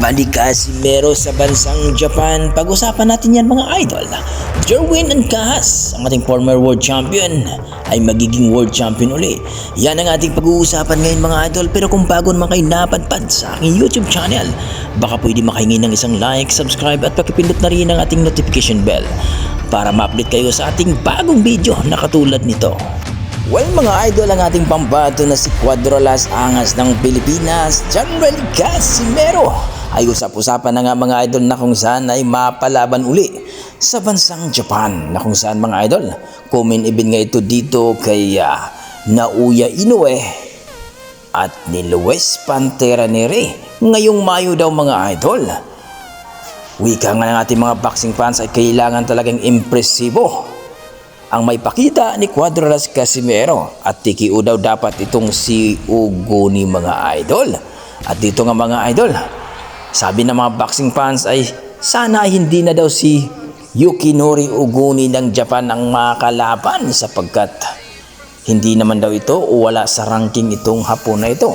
Ni Casimero sa bansang Japan. Pag-usapan natin yan mga idol. Jerwin Ancahas, ang ating former world champion, ay magiging world champion uli. Yan ang ating pag-uusapan ngayon mga idol. Pero kung bago naman kayo napadpad sa aking YouTube channel, baka pwede makahingi ng isang like, subscribe at pakipindot na rin ang ating notification bell para ma-update kayo sa ating bagong video na katulad nito. Well mga idol, ang ating pambato na si Cuadro-Las Angas ng Pilipinas, General Casimero, ay usap-usapan na nga mga idol na kung saan ay mapalaban uli sa bansang Japan, na kung saan mga idol, common event nga ito dito kay Naoya Inoue at ni Luis Pantera Neri ngayong Mayo daw mga idol. Wika nga ng ating mga boxing fans ay kailangan talagang impresibo ang may pakita ni Cuadro-Las Casimero at TKO daw dapat itong si Ugoni mga idol. At dito nga mga idol, sabi ng mga boxing fans ay sana hindi na daw si Yukinori Ugoni ng Japan ang makalaban sapagkat hindi naman daw ito o wala sa ranking itong Hapon na ito.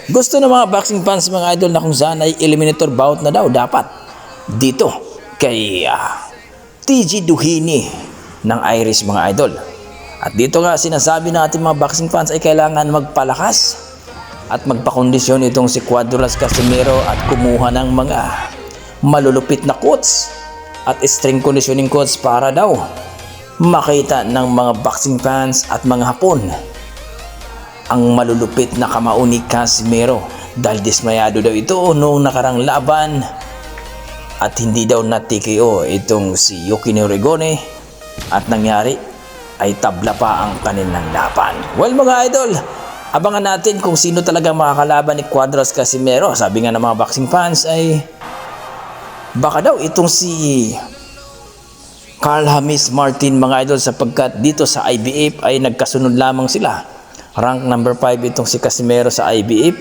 Gusto ng mga boxing fans mga idol na kung saan ay eliminator bout na daw dapat dito kay TG Duhini ng Irish mga idol. At dito nga sinasabi ng ating mga boxing fans ay kailangan magpalakas at magpakondisyon itong si Cuadro-Las Casimero at kumuha ng mga malulupit na coach at strength conditioning coach para daw makita ng mga boxing fans at mga Hapon ang malulupit na kamao ni Casimero dahil dismayado daw ito noong nakarang laban at hindi daw na TKO itong si Yukinori Ugoni at nangyari ay tabla pa ang kanilang laban. Well mga idol, abangan natin kung sino talaga makakalaban ni Cuadro-Las Casimero. Sabi nga ng mga boxing fans ay baka daw itong si Carl James Martin mga idol sapagkat dito sa IBF ay nagkasunod lamang sila. Rank number 5 itong si Casimero sa IBF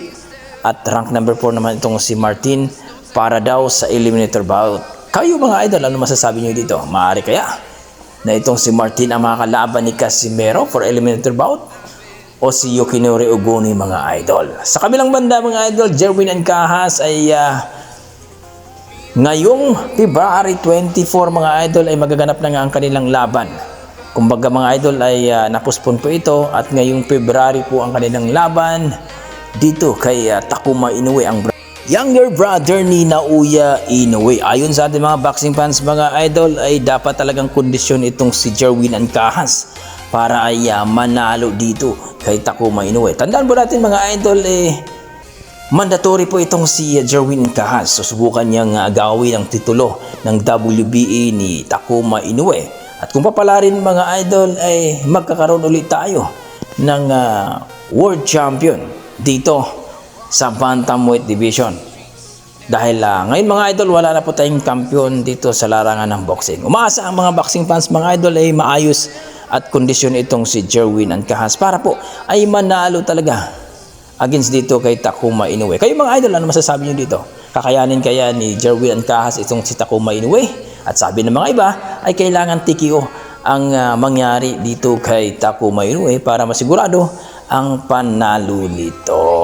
at rank number 4 naman itong si Martin para daw sa eliminator bout. Kayo mga idol, ano masasabi nyo dito? Maaari kaya na itong si Martin ang makakalaban ni Casimero for eliminator bout o si Yukinori Ugoni mga idol? Sa kabilang banda mga idol, Jerwin Ancahas ay ngayong February 24 mga idol ay magaganap na nga ang kanilang laban. Kumbaga mga idol ay napuspon po ito at ngayong February po ang kanilang laban dito kay Takuma Inoue, ang younger brother ni Naoya Inoue. Ayon sa ating mga boxing fans mga idol ay dapat talagang kondisyon itong si Jerwin Ancahas para ay manalo dito kay Takuma Inoue. Tandaan po natin mga idol mandatory po itong si Jerwin Ancahas. Susubukan niyang agawin ang titulo ng WBA ni Takuma Inoue. At kung papalarin mga idol ay magkakaroon ulit tayo ng world champion dito sa bantamweight division. Dahil ngayon mga idol wala na po tayong kampiyon dito sa larangan ng boxing. Umaasa ang mga boxing fans mga idol ay maayos at kondisyon itong si Jerwin Ancahas para po ay manalo talaga against dito kay Takuma Inoue. Kayo mga idol, ano masasabi niyo dito? Kakayanin kaya ni Jerwin Ancahas itong si Takuma Inoue? At sabi ng mga iba ay kailangan TKO ang mangyari dito kay Takuma Inoue para masigurado ang panalo nito.